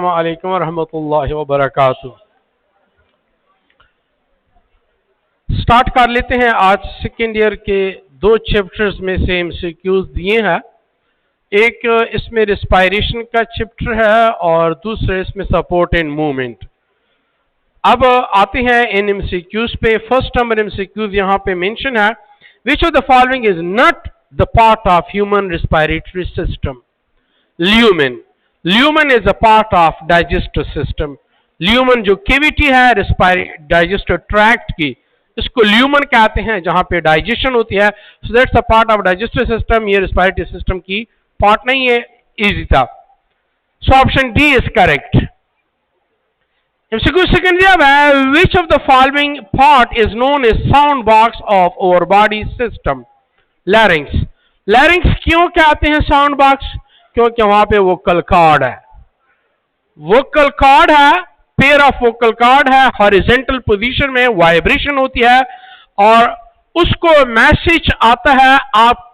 अस्सलामुअलैकुम रहमतुल्लाहि व बरकातुहू। स्टार्ट कर लेते हैं। आज सेकेंड ईयर के दो चैप्टर्स में से एमसीक्यूज दिए हैं। एक इसमें रेस्पायरेशन का चैप्टर है और दूसरे इसमें सपोर्ट एंड मूवमेंट। अब आते हैं इन एमसीक्यूज पे। फर्स्ट नंबर एमसीक्यूज यहाँ पे मेंशन है, which of the following is not the part of human respiratory system? Lumen. Lumen is a part of digestive system. Lumen जो कैविटी है डाइजेस्टिव ट्रैक्ट की, इसको ल्यूमेन कहते हैं, जहां पे डाइजेशन होती है। So that's a part of digestive system. ये रेस्पिरेटरी सिस्टम की पार्ट नहीं है। इजी था। So option D is correct. MCQ second जवाब है, which of the following part is known as sound box of our body system? Larynx. Larynx क्यों कहते हैं साउंड बॉक्स? क्योंकि वहां पे वोकल कॉर्ड है। वोकल कॉर्ड है, पेयर ऑफ वोकल कॉर्ड है, हॉरिजॉन्टल पोजीशन में वाइब्रेशन होती है और उसको मैसेज आता है आप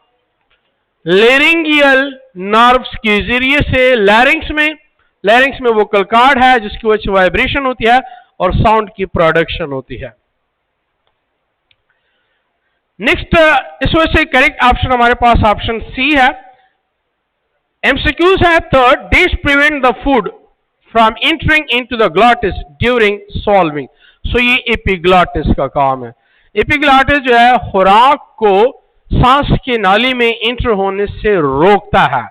लेरिंगियल नर्व्स के जरिए से लैरिंग्स में वोकल कॉर्ड है जिसकी वजह से वाइब्रेशन होती है और साउंड की प्रोडक्शन होती है। नेक्स्ट, इस वजह से करेक्ट ऑप्शन हमारे पास ऑप्शन सी है। MCQs है third, dish prevent the food from entering into the glottis during swallowing. So ये epiglottis का काम है। epiglottis जो है खुराक को सांस की नाली में इंटर होने से रोकता है।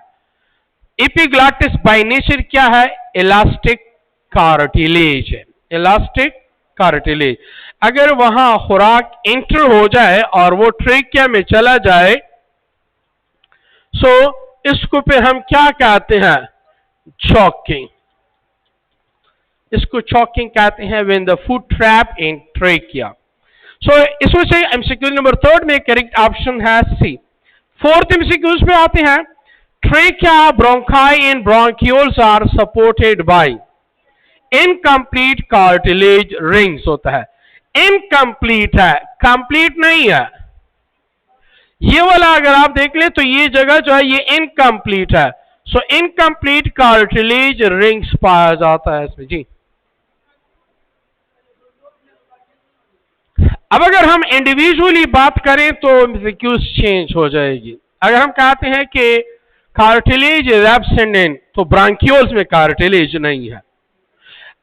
epiglottis बाय नेचर क्या है? इलास्टिक कार्टिलेज है। Elastic cartilage. अगर वहां खुराक इंटर हो जाए और वो ट्रेकिया में चला जाए, सो इसको फिर हम क्या कहते हैं? चॉकिंग। इसको चॉकिंग कहते हैं when the food trap in trachea. So इस वजह से एमसीक्यू नंबर थर्ड में करेक्ट ऑप्शन है सी। फोर्थ एमसीक्यूज पे आते हैं। Trachea, bronchi and bronchioles are supported by incomplete cartilage rings होता है। इनकम्प्लीट है, कंप्लीट नहीं है। ये वाला अगर आप देख ले तो ये जगह जो है ये इनकम्प्लीट है। सो इनकम्प्लीट कार्टिलेज रिंग्स पाया जाता है इसमें जी। अब अगर हम इंडिविजुअली बात करें तो एमसीक्यूज चेंज हो जाएगी। अगर हम कहते हैं कि कार्टिलेज इज एब्सेंट इन, तो ब्रांक्यूल्स में कार्टिलेज नहीं है।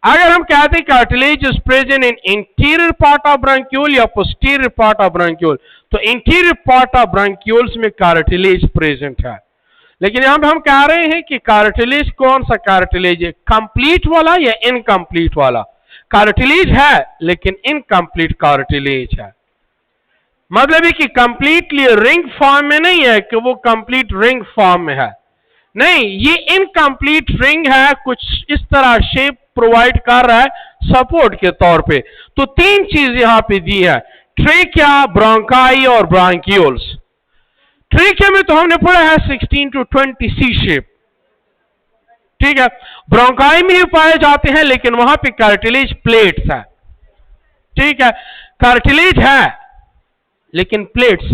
अगर हम कहते हैं cartilage is present in interior part of bronchiole या पोस्टीरियर पार्ट ऑफ ब्रांक्यूल, तो इंटीरियर पार्ट ऑफ ब्रांक्यूल्स में कार्टिलेज प्रेजेंट है। लेकिन यहां पे हम कह रहे हैं कि कार्टिलेज कौन सा कार्टिलेज है? कंप्लीट वाला या इनकम्प्लीट वाला? कार्टिलेज है लेकिन इनकम्प्लीट कार्टिलेज है। मतलब है कि कंप्लीटली रिंग फॉर्म में नहीं है कि वो कंप्लीट रिंग फॉर्म में है, नहीं, ये इनकम्प्लीट रिंग है, कुछ इस तरह शेप प्रोवाइड कर रहा है सपोर्ट के तौर पे। तो तीन चीज यहां पे दी है, ट्रेकिया, ब्रोंकाई और ब्रांक्यूल्स। ट्रेकिया में तो हमने पढ़ा है 16 to 20 सी शेप, ठीक है। ब्रोंकाई में भी पाए जाते हैं लेकिन वहां पे कार्टिलेज प्लेट्स है, ठीक है। कार्टिलेज है लेकिन प्लेट्स,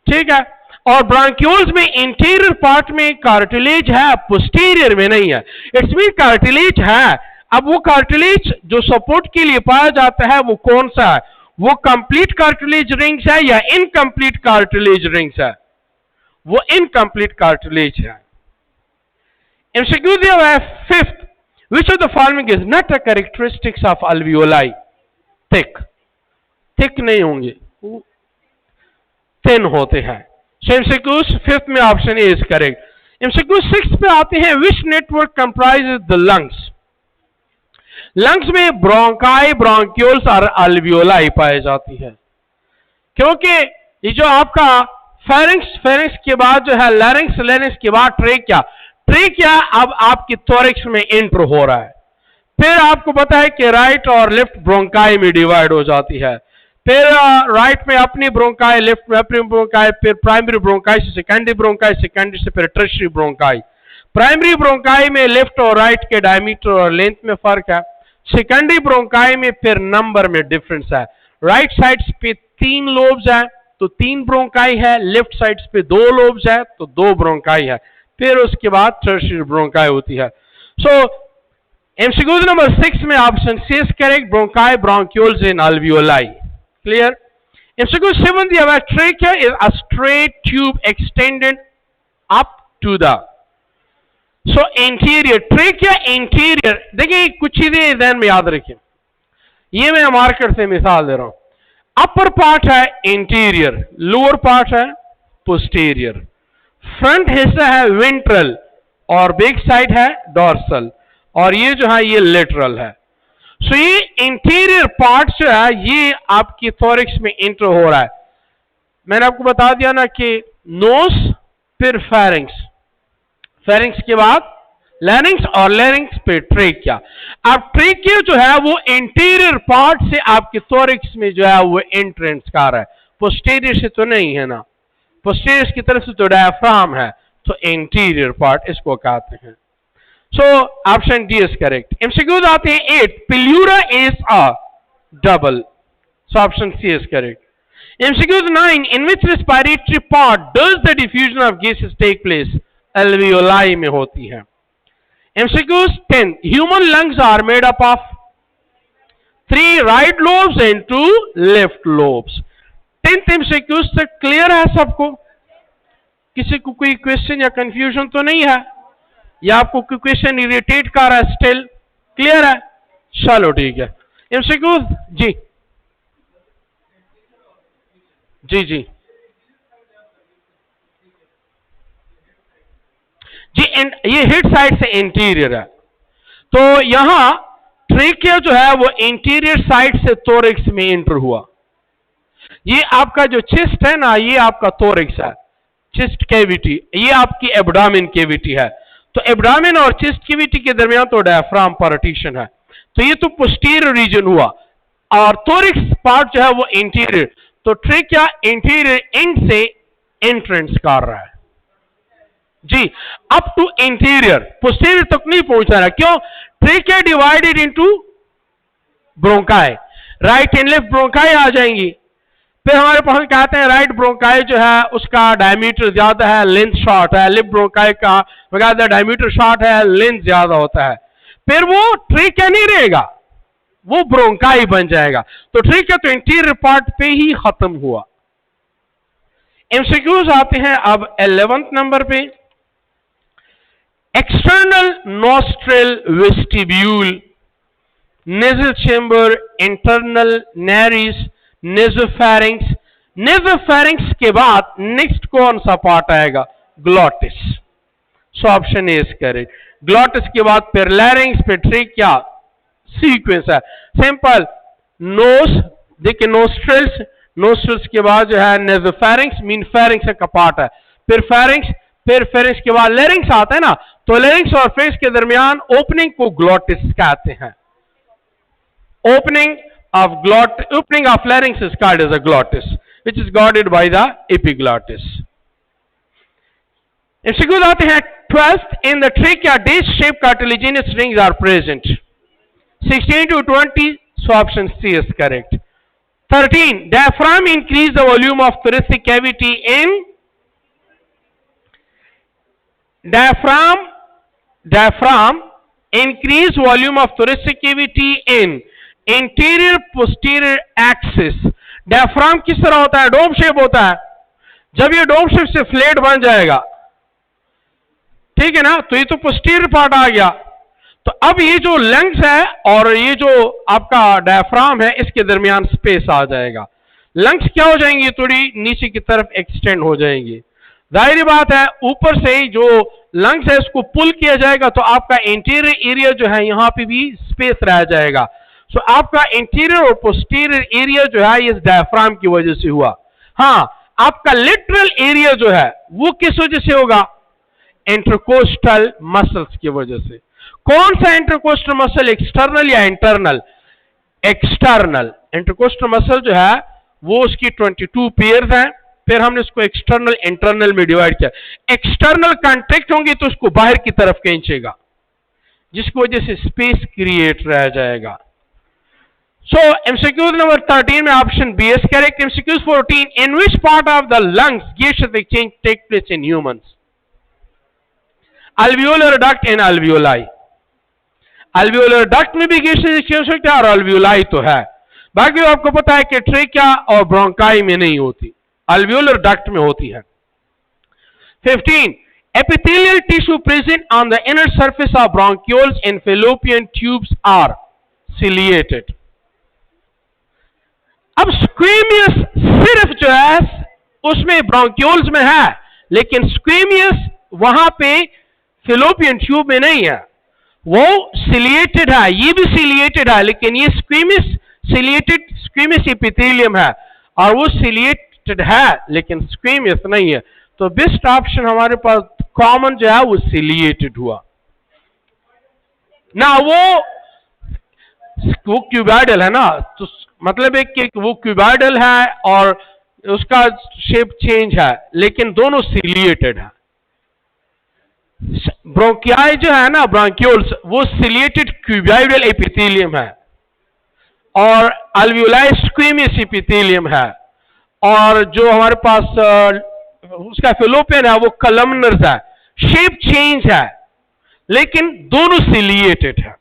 ठीक है। और ब्रांक्यूल्स में इंटीरियर पार्ट में कार्टिलेज है, पोस्टीरियर में नहीं है। इट्स मीन कार्टिलेज है। अब वो कार्टिलेज जो सपोर्ट के लिए पाया जाता है वो कौन सा है? वो कंप्लीट कार्टिलेज रिंग्स है या इनकम्प्लीट कार्टिलेज रिंग्स है? वो इनकम्प्लीट कार्टिलेज है। एमसीक्यू दिया हुआ है fifth, which of the following is not a characteristics of alveoli? Thick नहीं होंगे, थिन होते हैं। सो एमसीक्यू फिफ्थ में option A is correct. MCQ six पे आते हैं, which network comprises the lungs? Lungs में ब्रोंकाई, ब्रोंक्यूल्स और अल्वियोलाई पाई जाती है। क्योंकि ये जो आपका फेरिंक्स के बाद जो है लैरिंक्स के बाद ट्रेकिया अब आपकी थोरिक्स में एंटर हो रहा है। फिर आपको पता है कि राइट और लेफ्ट ब्रोंकाई में डिवाइड हो जाती है। फिर राइट में अपनी ब्रोंकाई, लेफ्ट में अपनी ब्रोंकाई, फिर प्राइमरी ब्रोंकाई से सेकेंडरी ब्रोंकाई, सेकेंडरी से फिर टर्शियरी ब्रोंकाई। प्राइमरी ब्रोंकाई में लेफ्ट और राइट के डायमीटर और लेंथ में फर्क है। सेकेंडरी ब्रोंकाई में फिर नंबर में डिफरेंस है। राइट साइड्स पे 3 लोब्स है तो 3 ब्रोंकाई है, लेफ्ट साइड्स पे 2 लोब्स है तो 2 ब्रोंकाई है। फिर उसके बाद टर्शियरी ब्रोंकाई होती है। सो MCQ नंबर 6 में option C is correct, bronchi, bronchioles in alveoli. Clear? MCQ 7, the trachea is a straight tube extended up to the interior trachea interior. देखिए कुछ चीजें ध्यान में याद रखें, ये मैं मार्कर से मिसाल दे रहा हूं. अपर पार्ट है इंटीरियर, लोअर पार्ट है पोस्टीरियर, फ्रंट हिस्सा है वेंट्रल और बैक साइड है डॉर्सल, और ये जो है ये लेटरल है. सो ये इंटीरियर पार्ट जो है ये आपकी थोरिक्स में एंटर हो रहा है. मैंने आपको बता दिया ना कि नोज फिर फेरिंग्स, फेरिंग्स के बाद लैरिंग्स और लैरिंग्स पे ट्रेकिया. अब ट्रेकिया जो है वो इंटीरियर पार्ट से आपके थोरिक्स में जो है वो एंट्रेंस कर रहा है, पोस्टीरियर से तो नहीं है ना, पोस्टीरियर की तरफ से तो डायफ्राम है, तो इंटीरियर पार्ट इसको कहते हैं. So option D is correct. MCQs आते हैं 8, pleura is a double, so option C is correct. MCQs 9, in which respiratory part does the diffusion of gases take place, alveoli में होती है. MCQs 10, human lungs are made up of 3 right lobes and 2 left lobes. 10th MCQs तक clear है सबको? किसी को कोई question या कंफ्यूजन तो नहीं है, या आपको कोई क्वेश्चन इरिटेट कर रहा है? स्टिल क्लियर है? चलो ठीक है. MCQs जी जी जी जी ये हिट साइड से इंटीरियर है, तो यहां ट्रेकिया जो है वो इंटीरियर साइड से थोरिक्स में एंटर हुआ. ये आपका जो चेस्ट है ना, ये आपका थोरिक्स है, चेस्ट कैविटी, ये आपकी एब्डामिन कैविटी है. तो एब्डामिन और चेस्ट कैविटी के दरमियान तो डायफ्राम पार्टीशन है, तो ये तो पोस्टीरियर रीजन हुआ, और थोरिक्स पार्ट जो है वो इंटीरियर. तो ट्रेकिया इंटीरियर एंड से एंट्रेंस कर रहा है जी, अप टू इंटीरियर, पोस्टीरियर तक नहीं पहुंच रहा. क्यों? Trachea divided into bronchi, right and left bronchi आ जाएंगी. फिर हमारे पास कहते हैं राइट ब्रोंकाई जो है उसका डायमीटर ज्यादा है, लेंथ शॉर्ट है. लेफ्ट ब्रोंकाई का बकायदा डायमीटर शॉर्ट है, लेंथ ज्यादा होता है. फिर वो ट्रेकिया नहीं रहेगा, वो ब्रोंकाई बन जाएगा. तो ट्रेकिया तो इंटीरियर पार्ट पे ही खत्म हुआ. एमसीक्यूज आते हैं अब 11th नंबर पे. External nostril vestibule, nasal chamber, internal nares, nasopharynx. nasopharynx के बाद नेक्स्ट कौन सा पार्ट आएगा? Glottis. So option A is correct. Glottis के बाद फिर लैरिंग्स, फिर ट्रेकिया, सीक्वेंस है सिंपल. नोज देखिए, नोस्ट्रिल्स, नोस्ट्रिल्स के बाद जो है नेसोफैरिंक्स, मीन फेरिंक्स का पार्ट है, फिर फेरिंक्स, फिर फेरिंक्स के बाद लेरिंग्स आता है ना, तो लेरिंग्स और फेरिंक्स के दरमियान ओपनिंग को ग्लॉटिस कहते हैं. Opening of larynx is called as a glottis, which is guarded by the epiglottis. MCQs आते हैं 12th, in the trachea disc-shaped cartilaginous rings are present. 16 to 20, so option C is correct. 13, diaphragm increase the volume of thoracic cavity in diaphragm increase volume of thoracic cavity in interior posterior axis. Diaphragm किस तरह होता है? Dome shape होता है. जब ये dome shape से flat बन जाएगा, ठीक है ना, तो ये तो पोस्टीरियर पार्ट आ गया. तो अब ये जो लंग्स है और ये जो आपका डायफ्राम है, इसके दरमियान स्पेस आ जाएगा. लंग्स क्या हो जाएंगी? थोड़ी नीचे की तरफ एक्सटेंड हो जाएंगी. जाहिर बात है ऊपर से जो लंग्स है उसको पुल किया जाएगा, तो आपका इंटीरियर एरिया जो है यहां पे भी स्पेस रह जाएगा. सो आपका इंटीरियर और पोस्टीरियर एरिया जो है इस डायफ्राम की वजह से हुआ. हाँ, आपका लेटरल एरिया जो है वो किस वजह से होगा? इंटरकोस्टल मसल्स की वजह से. कौन सा इंटरकोस्टल मसल? एक्सटर्नल या इंटरनल? एक्सटर्नल. इंटरकोस्टल मसल जो है वो उसकी 22 पेयर्स हैं, फिर हमने उसको एक्सटर्नल इंटरनल में डिवाइड किया. एक्सटर्नल कॉन्ट्रैक्ट होंगे तो उसको बाहर की तरफ खींचेगा, जिसकी वजह से स्पेस क्रिएट रह जाएगा. So MCQ number 13 में option B is correct. MCQ 14, in which part of the lungs gaseous exchange take place in humans? Alveolar duct and alveoli. Alveolar duct में भी गैसेस एक्सचेंज होता है और अल्वियोलाई तो है, बाकी आपको पता है कि ट्रेकिया और ब्रोंकाई में नहीं होती, अल्वियोलर डक्ट में होती है। 15. Epithelial tissue present on the inner surface of bronchioles and fallopian tubes are ciliated. अब स्क्वेमियस सिर्फ जो है उसमें ब्रोंक्यूल्स में है, लेकिन स्क्वेमियस वहां पे फेलोपियन ट्यूब में नहीं है, वो सिलिएटेड है, ये भी सिलिएटेड है, लेकिन ये स्क्वेमियस सिलिएटेड स्क्वेमियस एपिथेलियम है और वो सिलिएटेड है लेकिन स्क्वेमियस नहीं है। तो बेस्ट ऑप्शन हमारे पास कॉमन जो है वो सिलिएटेड हुआ ना, वो क्यूबॉइडल है ना, तो मतलब एक कि वो क्यूबॉइडल है और उसका शेप चेंज है, लेकिन दोनों सिलिएटेड है। ब्रोंकियाई जो है ना ब्रोंक्यूल्स, वो सिलिएटेड क्यूबॉइडल एपिथेलियम है और अल्वियोलाई स्क्वेमियस एपिथेलियम है, और जो हमारे पास उसका फेलोपियन है वो कलमनर्स है, शेप चेंज है लेकिन दोनों सिलिएटेड है।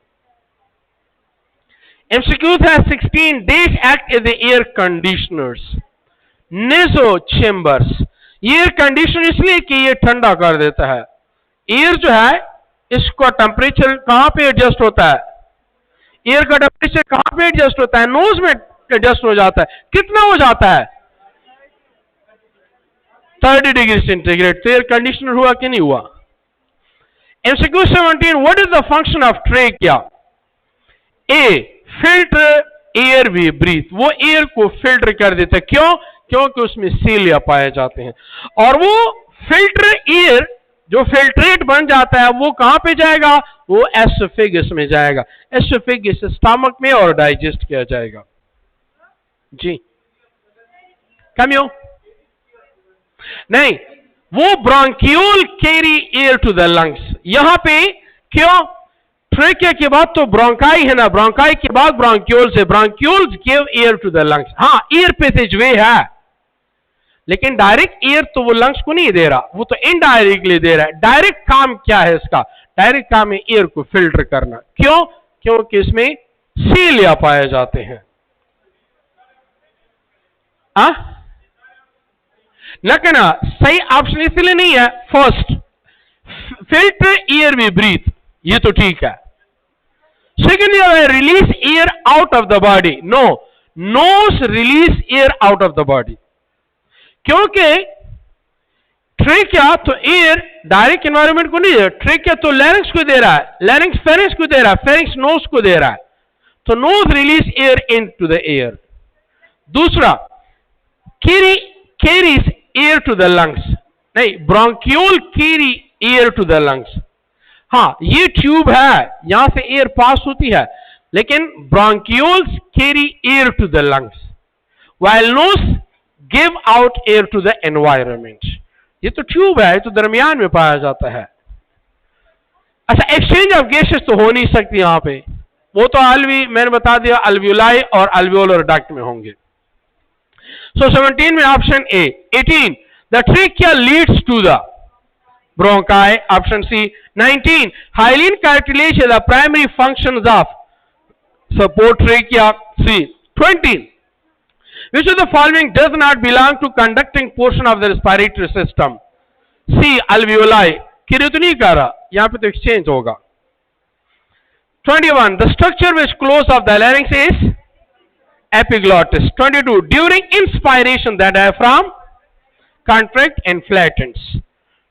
MCQ है 16. Days act as the air conditioners. Naso chambers. Air conditioner इसलिए कि ये ठंडा कर देता है। एयर जो है इसका टेम्परेचर कहां पे एडजस्ट होता है, एयर का टेम्परेचर कहां पे एडजस्ट होता है, नोज में एडजस्ट हो जाता है। कितना हो जाता है? 30 डिग्री सेंटीग्रेड। तो एयर कंडीशनर हुआ कि नहीं हुआ? MCQ 17. What is the function of trachea? A. Filter air we breathe, वो एयर को फिल्टर कर देता है। क्यों? क्योंकि उसमें सीलिया पाए जाते हैं और वो फिल्टर एयर जो फिल्ट्रेट बन जाता है वो कहां पे जाएगा? वो एसोफेगस में जाएगा। एसोफेगस स्टमक में और डाइजेस्ट किया जाएगा। जी कमियो नहीं, वो bronchiole carry air to the lungs. यहां पे क्यों? ट्रेकिया के बाद तो ब्रोंकाई है ना, ब्रोंकाई के बाद ब्रोंक्यूल्स है, bronchioles give air to the lungs. हाँ, एयर पैसेज वे है, लेकिन डायरेक्ट एयर तो वो लंग्स को नहीं दे रहा, वो तो इनडायरेक्टली दे रहा है। डायरेक्ट काम क्या है इसका? डायरेक्ट काम है एयर को फिल्टर करना। क्यों? क्योंकि इसमें सीलिया पाए जाते हैं। लेकिन सही ऑप्शन इसलिए नहीं है। First, filter air we breathe, ये तो ठीक है। Second, release air out of the body. No, nose release air out of the body, क्योंकि ट्रेकिया तो एयर डायरेक्ट एनवायरमेंट को नहीं दे रहा, ट्रेकिया तो लैरिंक्स को दे रहा है, लैरिंक्स फेरिंक्स को दे रहा है, फेरिंक्स नोज को दे रहा है। तो nose release air into the air. दूसरा, carries air to the lungs. नहीं, bronchiole carry air to the lungs. हाँ, ये ट्यूब है, यहां से एयर पास होती है, लेकिन bronchioles carry air to the lungs while nose give out air to the environment. ये तो ट्यूब है, ये तो दरमियान में पाया जाता है। अच्छा, एक्सचेंज ऑफ गैसेस तो हो नहीं सकती यहां पे, वो तो मैंने बता दिया अल्वियोलाई और अल्वियोलर डक्ट में होंगे। सो 17 में option A. 18, the trachea leads to the bronchi, option C. 19, hyaline cartilage is the primary functions of support trachea. C. 20, which of the following does not belong to conducting portion of the respiratory system? C. alveoli. Clear तो नहीं कर रहा, यहां पे तो exchange होगा। 21, the structure which close of the larynx is epiglottis. 22, during inspiration the diaphragm contract and flattens.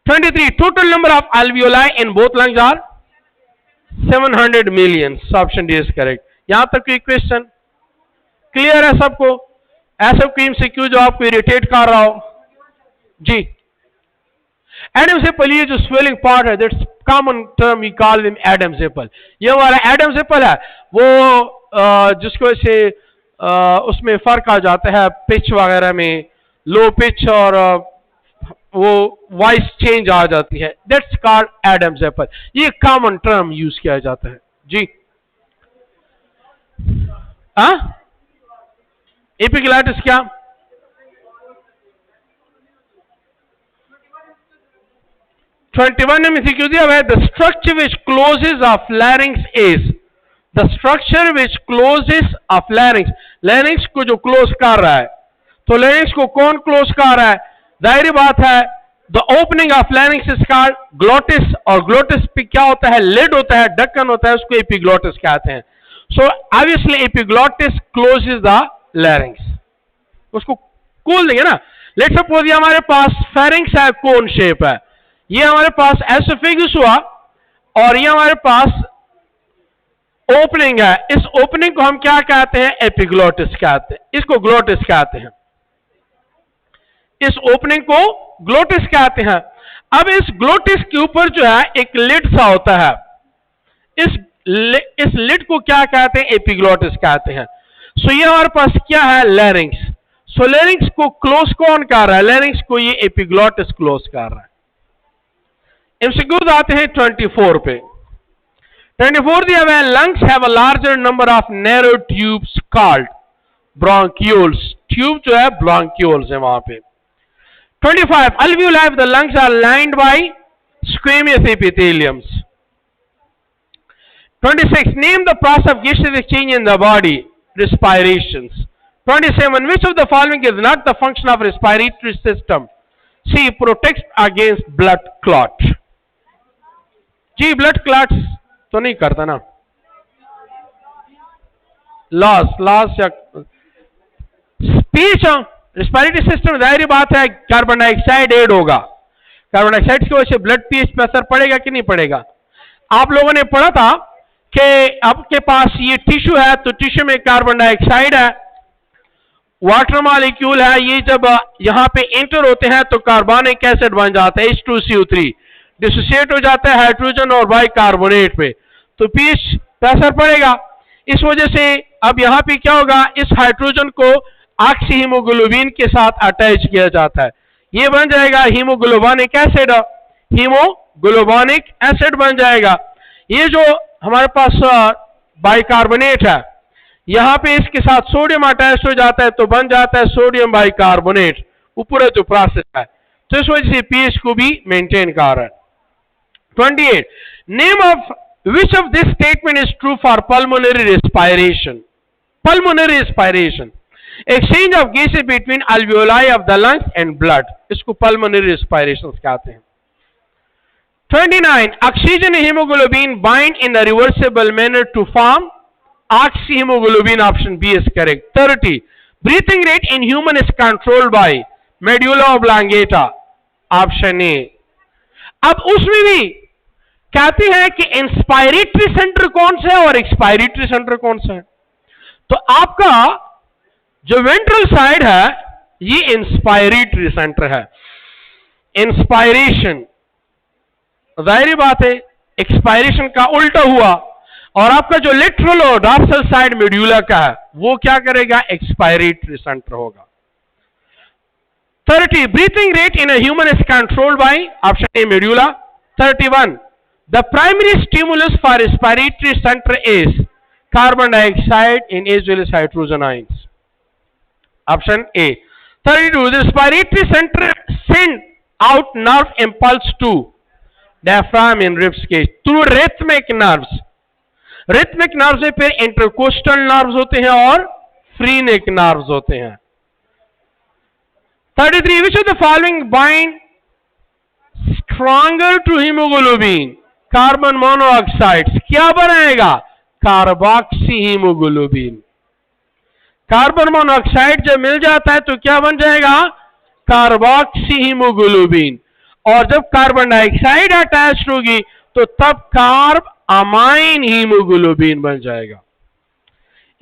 23, total number of alveoli in both lungs are 700 million. Option D is correct. यहां तक कोई क्वेश्चन क्लियर है सबको? ऐसा कोई MCQ जो आपको irritate कर रहा हो? जी, एडम्स एपल, ये जो स्वेलिंग पार्ट है, that's common term we call them Adam's apple. ये वाला एडम्स एपल है वो जिसको से उसमें फर्क आ जाता है पिच वगैरह में, लो पिच और वो वॉइस चेंज आ जाती है, दैट्स कॉल्ड एडम्स एपल। ये कॉमन टर्म यूज किया जाता है। जी एपिग्लॉटिस क्या? में MCQ दिया हुआ है, the structure which closes off larynx is the structure which closes off larynx, larynx को जो क्लोज कर रहा है, तो लैरिंक्स को कौन क्लोज कर रहा है? जाहिर बात है, the opening of larynx is called glottis, और ग्लोटिस पे क्या होता है? लिड होता है, ढक्कन होता है, उसको एपिग्लोटिस कहते हैं। So obviously epiglottis closes the larynx, उसको खोल देंगे ना। लेट्स सपोज ये हमारे पास फेरिंक्स है, कोन शेप है, ये हमारे पास एसोफेगस हुआ, और ये हमारे पास ओपनिंग है। इस ओपनिंग को हम क्या कहते हैं? एपिग्लोटिस कहते हैं, इसको ग्लोटिस कहते हैं, इस ओपनिंग को ग्लोटिस कहते हैं। अब इस ग्लोटिस के ऊपर जो है एक लिड सा होता है, इस लिड को क्या कहते हैं? एपिग्लोटिस कहते हैं। सो ये हमारे पास क्या है? लैरिंक्स। सो लैरिंक्स को क्लोज कौन कर रहा है? लैरिंक्स को ये एपिग्लोटिस क्लोज कर रहा है। एमसीक्यूज आते हैं 24 पे। 24 दिया हुआ है, lungs have a larger number of narrow tubes called bronchioles. Tube जो है ब्रोंक्यूल्स है वहां पे। 25 alveoli of the lungs are lined by squamous epitheliums. 26 name the process of gaseous exchange in the body. Respirations. 27 which of the following is not the function of respiratory system? C. Protects against blood clot. Ji blood clots तो नहीं करता ना, loss या speech. Respiratory system जाहिर बात है, carbon dioxide add होगा, carbon dioxide की वजह से ब्लड पीएच पे असर पड़ेगा कि नहीं पड़ेगा? आप लोगों ने पढ़ा था कि आपके पास ये टिश्यू है, तो टिश्यू में कार्बन डाइऑक्साइड है, वाटर मॉलिक्यूल है, ये जब यहां पे एंटर होते हैं तो कार्बोनिक एसिड बन जाता है H2CO3, डिसोसिएट हो जाता है हाइड्रोजन और बाइकार्बोनेट पे, तो पीएच पे असर पड़ेगा। इस वजह से अब यहां पे क्या होगा? इस हाइड्रोजन को ऑक्सी हीमोग्लोबिन के साथ अटैच किया जाता है, ये बन जाएगा हीमोग्लोबानिक एसिड, हीमोग्लोबानिक एसिड बन जाएगा। ये जो हमारे पास बाइकार्बोनेट है, यहां पे इसके साथ सोडियम अटैच हो जाता है, तो बन जाता है सोडियम बाइकार्बोनेट, ऊपर जो प्रोसेस है, तो इस वजह से पीएच को भी मेंटेन कर रहा है। 28 name of which of this statement is true for pulmonary respiration? Pulmonary respiration, exchange of gases between alveoli of the lungs and blood, इसको पल्मोनरी रेस्पिरेशन कहते हैं। 29 oxygen haemoglobin bind in the reversible manner to form oxy haemoglobin, option B is correct. 30 breathing rate in human is controlled by medulla oblongata, option A. अब उसमें भी कहते हैं कि inspiratory centre कौन सा है और एक्सपायरेटरी सेंटर कौन सा है। तो आपका जो वेंट्रल साइड है ये इंस्पायरेटरी सेंटर है, इंस्पायरेशन, जाहिर बात है एक्सपायरेशन का उल्टा हुआ, और आपका जो लेटरल और डॉर्सल साइड मेडुला का है वो क्या करेगा? एक्सपायरेटरी सेंटर होगा। 30 breathing rate in a human is controlled by, option A medulla. 31 the primary stimulus for respiratory centre is carbon dioxide in as well as hydrogen ions, option A. 32 the respiratory center send out nerve impulse to diaphragm in ribs cage through rhythmic nerves. rhythmic nerves में फिर intercostal nerves होते हैं और phrenic nerves होते हैं। 33 which of the following bind stronger to hemoglobin? Carbon monoxide क्या बनाएगा? Carboxy haemoglobin. Carbon monoxide जब मिल जाता है तो क्या बन जाएगा? Carboxy haemoglobin. और जब कार्बन डाइऑक्साइड अटैच होगी तो तब कार्ब अमाइन हीमोग्लोबिन बन जाएगा।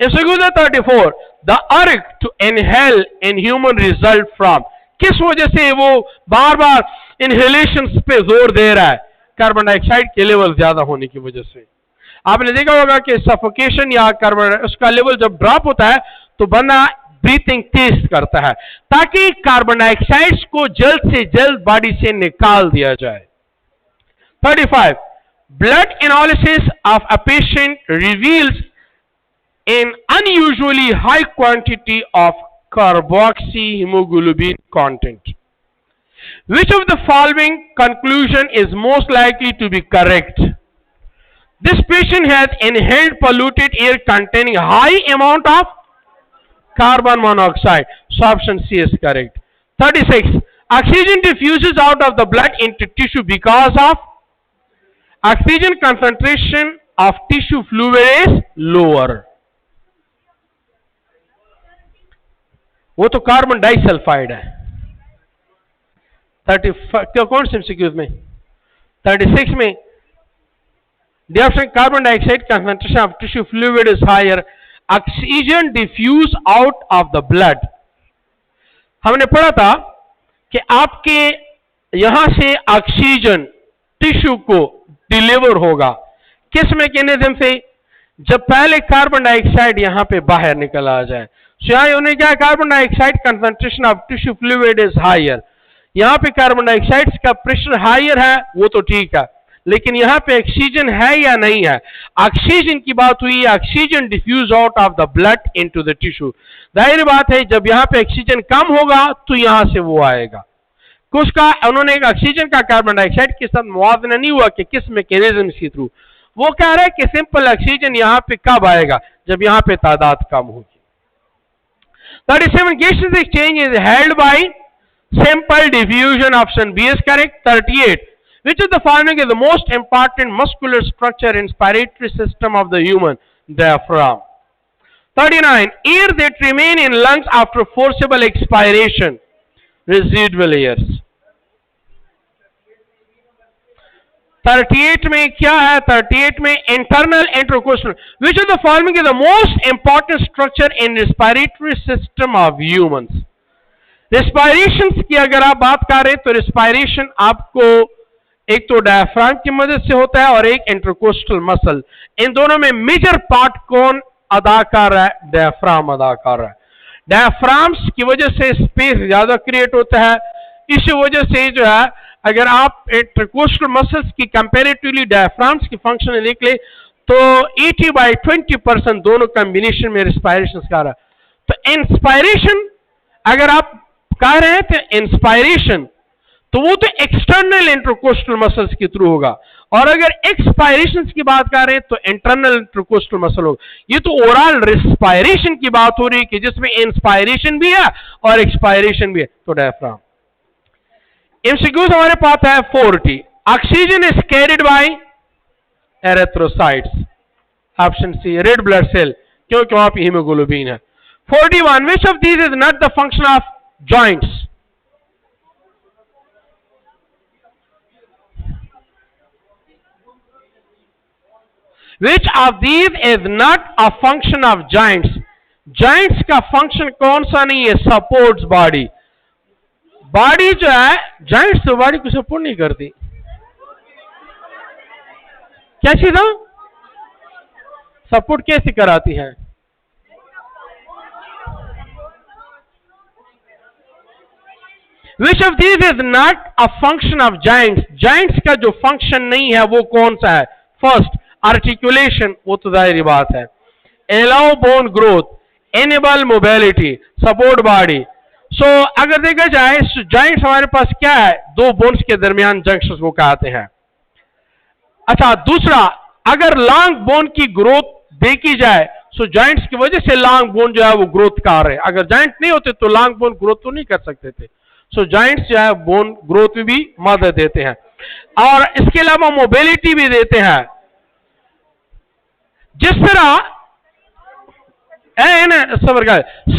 34 the urge to inhale in human result from, किस वजह से वो बार बार इनहेलेशन पे जोर दे रहा है? कार्बन डाइऑक्साइड के लेवल ज्यादा होने की वजह से। आपने देखा होगा कि सफोकेशन या कार्बन उसका लेवल जब ड्रॉप होता है तो बंदा ब्रीथिंग तेज करता है ताकि कार्बन डाइऑक्साइड को जल्द से जल्द बॉडी से निकाल दिया जाए। 35 blood analysis of a patient reveals an unusually high quantity of carboxy hemoglobin content. Which of the following conclusion is most likely to be correct? This patient has inhaled polluted air containing high amount of carbon monoxide. So option C is correct. 36. Oxygen diffuses out of the blood into tissue because of oxygen concentration of tissue fluid is lower. वो तो carbon disulphide है. 35 कौन से MCQs में? 36 में carbon dioxide concentration of tissue fluid is higher. Oxygen diffuse out of the blood. हमने पढ़ा था कि आपके यहां से ऑक्सीजन टिश्यू को डिलीवर होगा किस मैकेनिज्म से? जब पहले कार्बन डाइऑक्साइड यहां पे बाहर निकल आ जाए. सो यहां उन्होंने क्या, carbon dioxide concentration of tissue fluid is higher. यहां पे कार्बन डाइऑक्साइड का प्रेशर हायर है, वो तो ठीक है, लेकिन यहां पे ऑक्सीजन है या नहीं है? ऑक्सीजन की बात हुई, oxygen diffuse out of the blood into the tissue. जाहिर बात है जब यहां पे ऑक्सीजन कम होगा तो यहां से वो आएगा. कुछ का उन्होंने ऑक्सीजन का कार्बन डाइऑक्साइड के साथ मुआवजा नहीं हुआ कि किस मैकेनिज्म के थ्रू. वो कह रहे हैं कि सिंपल ऑक्सीजन यहां पे कब आएगा? जब यहां पे तादाद कम होगी. 37 gases exchange is held by simple diffusion. Option B is correct. 38. Which of the following is the most important muscular structure in respiratory system of the human? Diaphragm. 39. Air that remain in lungs after forcible expiration. Residual airs. 38 में क्या है? 38 में internal intercostal. Which of the following is the most important structure in respiratory system of humans? Respiration की अगर आप बात करें तो respiration आपको एक तो डायफ्राम की मदद से होता है और एक इंटरकोस्टल मसल. इन दोनों में मेजर पार्ट कौन अदा कर रहा है? डायफ्राम अदा कर रहा है. डायफ्राम्स की वजह से स्पेस ज्यादा क्रिएट होता है. इस वजह से जो है अगर आप इंटरकोस्टल मसल्स की कंपैरेटिवली डायफ्राम्स की फंक्शन देख ले तो 80/20% दोनों कॉम्बिनेशन में रिस्पायरेशन कर रहा है. तो इंस्पायरेशन अगर आप कह रहे हैं तो इंस्पायरेशन तो वो तो एक्सटर्नल इंटरकोस्टल मसल्स के थ्रू होगा, और अगर एक्सपायरेशन की बात कर रहे हैं तो इंटरनल इंटरकोस्टल मसल होगा. ये तो ओवरऑल रिस्पायरेशन की बात हो रही है कि जिसमें इंस्पायरेशन भी है और एक्सपायरेशन भी है. तो डायफ्राम. एमसीक्यूज हमारे पास है 40. Oxygen is carried by erythrocytes. Option C red blood cell, क्योंकि वहां पे हीमोग्लोबिन है. 41. Which of these is not the function of joints? Which of these is not a function of joints? Joints का function कौन सा नहीं है? Supports body. Body जो है जॉइंट्स तो बॉडी को सपोर्ट नहीं करती. क्या चीज है? सपोर्ट कैसे कराती है? Which of these is not a function of joints? joints का जो फंक्शन नहीं है वो कौन सा है? फर्स्ट आर्टिकुलेशन, वो तो जाहिर बात है. Allow bone growth, enable mobility, support body. So अगर देखा जाए जॉइंट्स हमारे पास क्या है? दो बोन्स के दरमियान जंक्शंस को कहते हैं. अच्छा, दूसरा अगर लॉन्ग बोन की ग्रोथ देखी जाए सो जॉइंट्स की वजह से लॉन्ग बोन जो है वो ग्रोथ कर रहे हैं. अगर जॉइंट नहीं होते तो लॉन्ग बोन ग्रोथ तो नहीं कर सकते थे. सो जॉइंट्स जो है बोन ग्रोथ में भी मदद देते हैं और इसके अलावा मोबिलिटी भी देते हैं. जिस तरह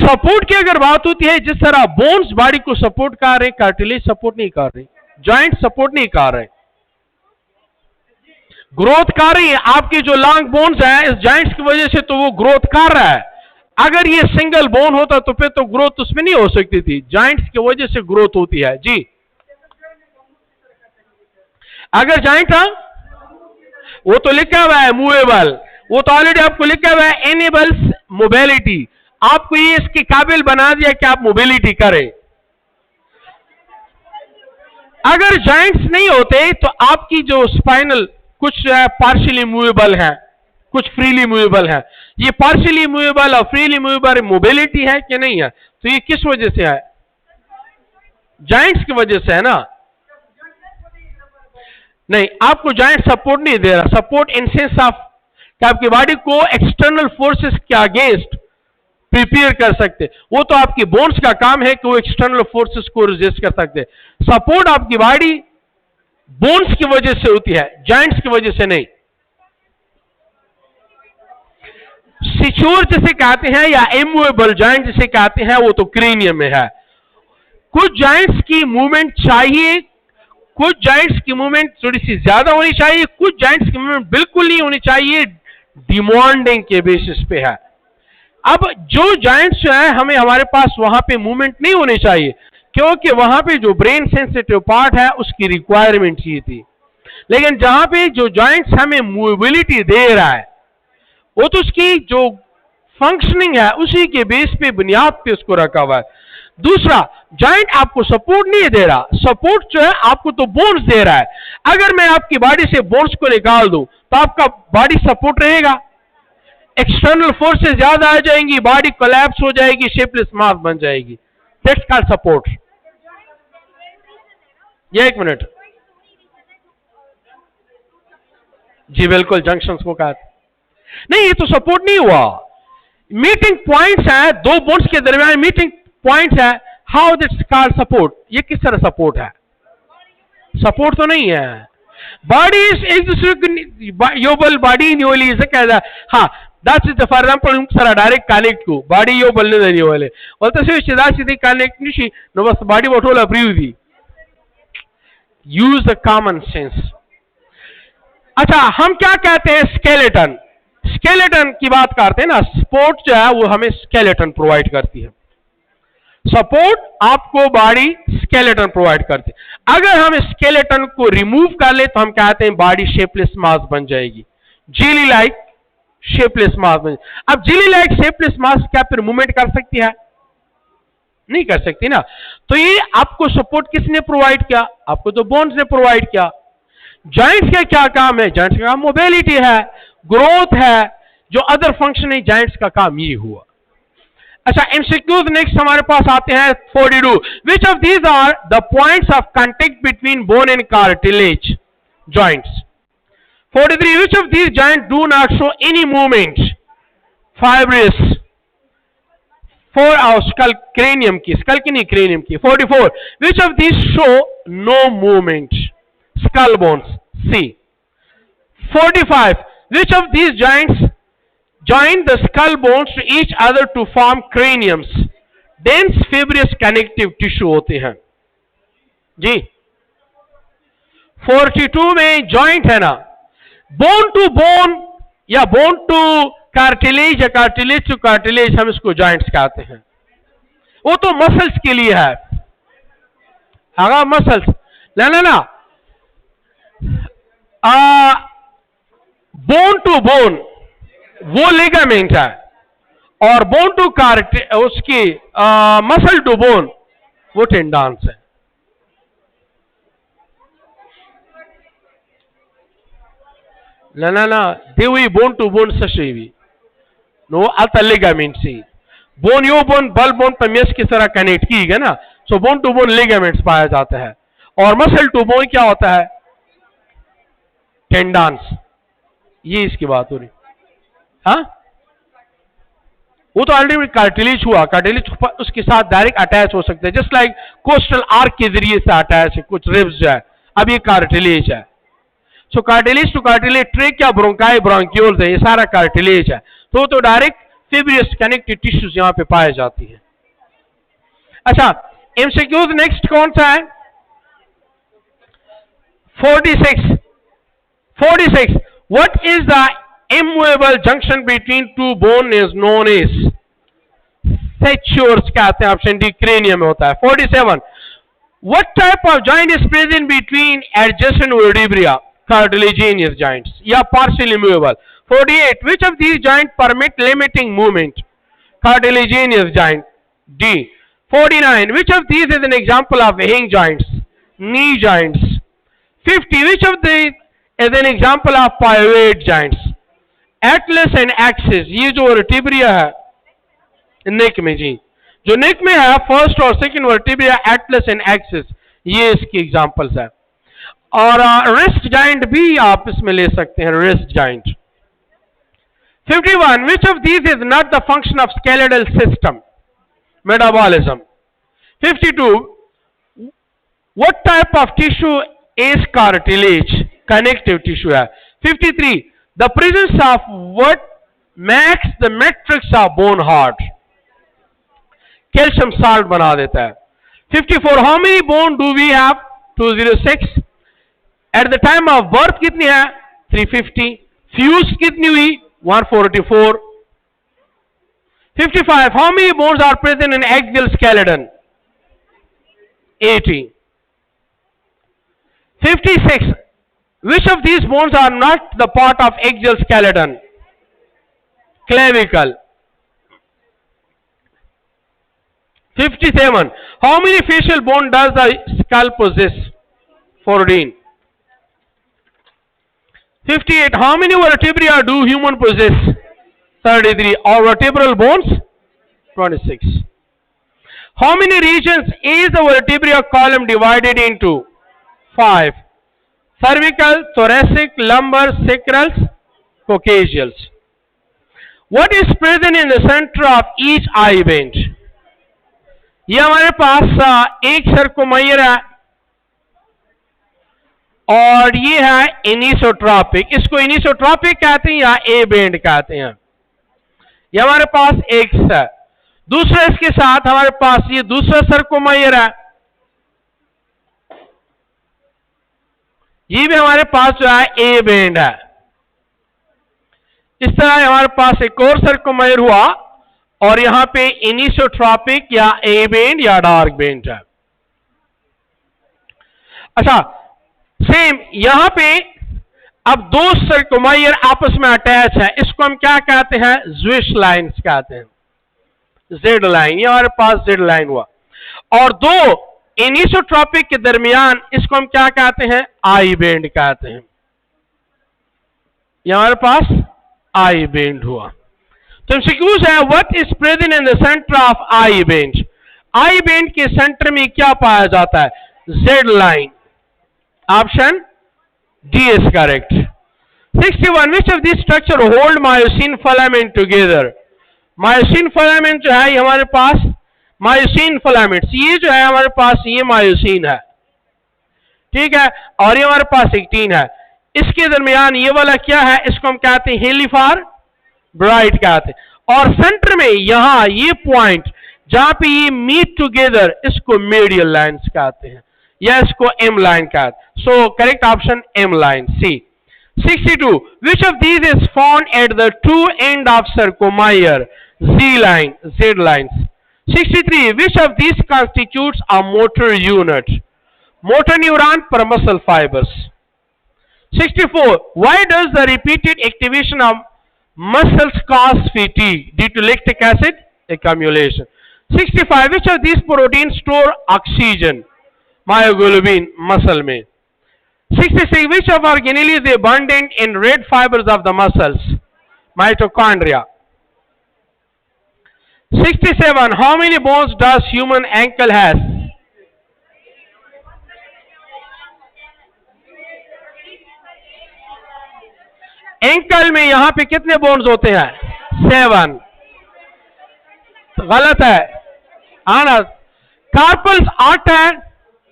सपोर्ट की अगर बात होती है, जिस तरह बोन्स बॉडी को सपोर्ट कर रहे, कार्टिलेज सपोर्ट नहीं कर रही, जॉइंट सपोर्ट नहीं कर रहे, ग्रोथ कर रही है. आपकी जो लॉन्ग बोन्स है इस जॉइंट्स की वजह से तो वो ग्रोथ कर रहा है. अगर ये सिंगल बोन होता तो फिर तो ग्रोथ उसमें नहीं हो सकती थी. जॉइंट्स की वजह से ग्रोथ होती है. जी, अगर जॉइंट था वो तो लिखा हुआ है मूवेबल, वो तो ऑलरेडी आपको लिखा हुआ है एनेबल्स मोबिलिटी. आपको ये इसके काबिल बना दिया कि आप मोबिलिटी करें. अगर जॉइंट्स नहीं होते तो आपकी जो स्पाइनल कुछ पार्शियली मूवेबल है, कुछ फ्रीली मूवेबल है. ये पार्शियली मूवेबल और फ्रीली मूवेबल मोबिलिटी है कि नहीं है? तो ये किस वजह से है? जॉइंट्स की वजह से है ना. नहीं, आपको जॉइंट सपोर्ट नहीं दे रहा। सपोर्ट इन सेंस ऑफ कि आपकी बॉडी को एक्सटर्नल फोर्सेस के अगेंस्ट प्रिपेयर कर सकते। वो तो आपकी बोन्स का काम है कि वो एक्सटर्नल फोर्सेस को रेजिस्ट कर सकते। सपोर्ट आपकी बॉडी बोन्स की वजह से होती है, जॉइंट्स की वजह से नहीं। सिक्योर जिसे कहते हैं या इमूवेबल जॉइंट जिसे कहते हैं वो तो क्रेनियम में है। कुछ जॉइंट्स की मूवमेंट चाहिए, कुछ जॉइंट्स की मूवमेंट थोड़ी सी ज्यादा होनी चाहिए, कुछ जॉइंट्स की मूवमेंट बिल्कुल नहीं होनी चाहिए, डिमांडिंग के बेसिस पे है। अब जो जॉइंट्स जो है हमें हमारे पास वहां पे मूवमेंट नहीं होनी चाहिए, क्योंकि वहां पे जो ब्रेन सेंसिटिव पार्ट है उसकी रिक्वायरमेंट ही थी। लेकिन जहां पे जो जॉइंट्स हमें मूवेबिलिटी दे रहा है वो तो उसकी जो फंक्शनिंग है उसी के बेस पे बुनियाद पे उसको रखा हुआ है। दूसरा, जॉइंट आपको सपोर्ट नहीं दे रहा, सपोर्ट जो है आपको तो बोन्स दे रहा है। अगर मैं आपकी बॉडी से बोन्स को निकाल दूं तो आपका बॉडी सपोर्ट रहेगा, एक्सटर्नल फोर्सेस ज्यादा आ जाएंगी, बॉडी कोलैप्स हो जाएगी, शेपलेस मास बन जाएगी। That's called support. ये एक मिनट जी, बिल्कुल जंक्शंस को कहा नहीं, ये तो सपोर्ट नहीं हुआ। मीटिंग पॉइंट्स है, दो बोन्स के दरमियान मीटिंग पॉइंट्स है, हाउ दैट्स कॉल्ड सपोर्ट। ये किस तरह सपोर्ट है? सपोर्ट तो नहीं है। बॉडी एक दूसरे को योबल बॉडी न्यूली इसे कहता है। हाँ, that's it. For example, sara direct connect को body यो बोलने देनी वाले और तो सिर्फ सीधा सीधी connect नहीं शी नो बस body बटोला प्रीव्यू दी। Use the common sense। अच्छा, हम क्या कहते हैं? स्केलेटन। स्केलेटन की बात करते हैं ना, सपोर्ट जो है वो हमें स्केलेटन प्रोवाइड करती है। सपोर्ट आपको बॉडी स्केलेटन प्रोवाइड करती है। अगर हम स्केलेटन को रिमूव कर ले तो हम कहते हैं बॉडी शेपलेस मास बन जाएगी, जेली लाइक शेपलेस मास बन। अब जेली लाइक शेपलेस मास क्या फिर मूवमेंट कर सकती है? नहीं कर सकती ना। तो ये आपको सपोर्ट किसने प्रोवाइड किया? आपको तो बोन्स ने प्रोवाइड किया। जॉइंट्स का क्या काम है? जॉइंट्स का काम मोबिलिटी है, ग्रोथ है, जो अदर फंक्शन है जॉइंट्स का काम ये हुआ। अच्छा, एमसीक्यूज नेक्स्ट हमारे पास आते हैं 42। Which of these are the points of contact between bone and cartilage joints? 43. Which of these joints do not show any movement? Fibrous. For our skull, cranium की, skull की नहीं cranium की। 44. Which of these show no movement? Skull bones. C. 45. Which of these joints join the skull bones to each other to form craniums? Dense fibrous connective tissue होते हैं जी। 42 में joint है ना, bone to bone या bone two cartilage या cartilage to cartilage, हम इसको joints कहते हैं। वो तो मसल्स के लिए है। अगर मसल्स ना बोन टू बोन वो लिगामेंट है, और बोन टू उसकी मसल टू बोन वो टेंडन्स है। ना देवी बोन टू बोन सशेवी नो अल्ता लिगामेंट से बोन यो बोन बल बोन पर मेस की तरह कनेक्ट की गई ना, so bone to bone ligaments पाया जाता है। और मसल टू बोन क्या होता है? टेंडन्स। ये इसकी बात हो रही। हाँ, वो तो ऑलरेडी कार्टिलेज हुआ, कार्टिलेज उसके साथ डायरेक्ट अटैच हो सकते हैं, जस्ट लाइक कोस्टल आर्क के जरिए से अटैच है कुछ रिब्स जो है। अब ये कार्टिलेज है। So cartilage to cartilage, trachea, bronchi, bronchioles है, ये सारा कार्टिलेज है। तो डायरेक्ट फिब्रियस कनेक्टिव टिश्यूज यहां पे पाए जाती है। अच्छा, एमसीक्यूज नेक्स्ट कौन सा है? 46. What is the immovable junction between two bone is known as? Sutures कहते हैं, ऑप्शन डी cranium में होता है। 47. What type of joint is present between adjacent vertebra? Cartilaginous joints या partially movable। 48. Which of these joints permit limiting movement? Cartilaginous joint, D. 49. Which of these is an example of hinge joints? Knee joints। 50. Which of these is an example of pivot joints? Atlas and axis। ये जो वर्टिब्रिया है नेक में जी, जो नेक में है first और second वर्टिब्रिया Atlas and axis, ये इसकी एग्जांपल्स है। और रिस्ट जॉइंट भी आप इसमें ले सकते हैं, wrist joint. 51 which of these is not the function of skeletal system? Metabolism. 52 what type of tissue is cartilage? Connective tissue है। 53 the presence of what makes the matrix of bone hard? Calcium salt बना देता है। 54 how many bone do we have? 206 at the time of birth कितनी है? 350 fused कितनी हुई? 144 55 how many bones are present in axial skeleton? 80 56 which of these bones are not the part of axial skeleton? Clavicle. 57 how many facial bone does the skull possess? 14 58 how many vertebrae do human possess? 33 or vertebral bones? 26 how many regions is the vertebral column divided into? 5 cervical, thoracic, lumbar, sacrals, coccygeals. What is present in the center of each eye vein? ये हमारे पास एक सर्कोमायर है और ये है anisotropic. इसको anisotropic कहते हैं या ए बेंड कहते हैं। ये हमारे पास एक है। दूसरा इसके साथ हमारे पास ये दूसरा सर्कोमायर है, ये भी हमारे पास जो है ए बेंड है। इस तरह हमारे पास एक और सर्कोमायर हुआ और यहां पे एनिसोट्रॉपिक या ए बेंड या डार्क बेंड है। अच्छा सेम यहां पे अब दो सर्कोमायर आपस में अटैच है, इसको हम क्या कहते हैं? ज्विश लाइन्स कहते हैं, जेड लाइन। ये हमारे पास जेड लाइन हुआ और दो एनिसोट्रॉपिक के दरमियान इसको हम क्या कहते हैं? आई बेंड कहते हैं। ये हमारे पास आई बेंड हुआ। तो एमसीक्यूज है what is present in the centre of I bend? I bend के सेंटर में क्या पाया जाता है? Z line. Option D is correct. 61 which of these structure hold myosin filament together? Myosin filament जो है ये हमारे पास मायोसिन फिलामेंट्स, ये जो है हमारे पास ये मायोसिन है, ठीक है, और ये हमारे पास एक्टिन है। इसके दरमियान ये वाला क्या है? इसको हम कहते हैं हेलिफार ब्राइट कहते हैं। और सेंटर में यहां ये पॉइंट जहां पे ये मीट टुगेदर इसको मेडियल लाइन्स कहते हैं या इसको एम लाइन कहते हैं। So correct option M line C. 62 which of these is found at the two end of sarcomere? Z line, Z lines. 63 which of these constitutes a motor unit? Motor neuron per muscle fibers. 64 why does the repeated activation of muscles cause fatigue? Due to lactic acid accumulation. 65 which of these proteins store oxygen? Myoglobin muscle में। 66 which of organelle is abundant in red fibers of the muscles? Mitochondria. 67 how many bones does human ankle has? Ankle में यहां पे कितने bones होते हैं? 7। गलत है आना। कार्पल्स 8 है,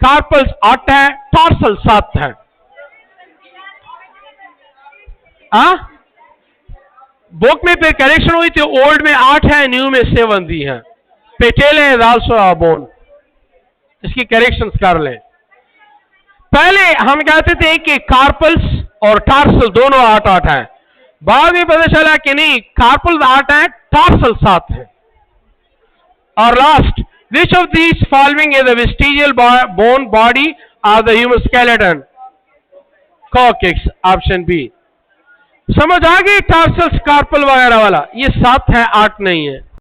कार्पल्स 8 है, टार्सल 7 है। बुक में पे करेक्शन हुई थी, ओल्ड में 8 है, न्यू में 7 दी है। पेटेल है आल्सो अ बोन, इसकी करेक्शंस कर लें। पहले हम कहते थे कि कार्पल्स और टार्सल दोनों 8-8 हैं, बाद में पता चला कि नहीं, कार्पल्स 8 है, टार्सल 7 है। और last which of these following is the vestigial bone body of the human skeleton? Coccyx, option B। समझ आ गई? टार्सल्स कार्पल वगैरह वाला ये 7 है, 8 नहीं है।